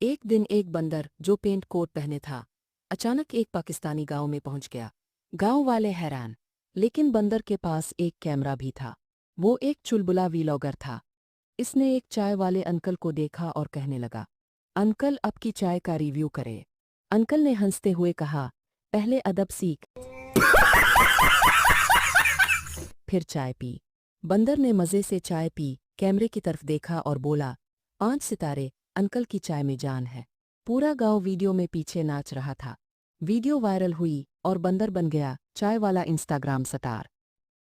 एक दिन एक बंदर जो पेंट कोट पहने था अचानक एक पाकिस्तानी गांव में पहुंच गया। गांव वाले हैरान, लेकिन बंदर के पास एक कैमरा भी था। वो एक चुलबुला वीलॉगर था। इसने एक चाय वाले अंकल को देखा और कहने लगा, अंकल आपकी चाय का रिव्यू करे। अंकल ने हंसते हुए कहा, पहले अदब सीख, फिर चाय पी। बंदर ने मज़े से चाय पी, कैमरे की तरफ देखा और बोला, 5 सितारे, अंकल की चाय में जान है। पूरा गांव वीडियो में पीछे नाच रहा था। वीडियो वायरल हुई और बंदर बन गया चाय वाला इंस्टाग्राम स्टार।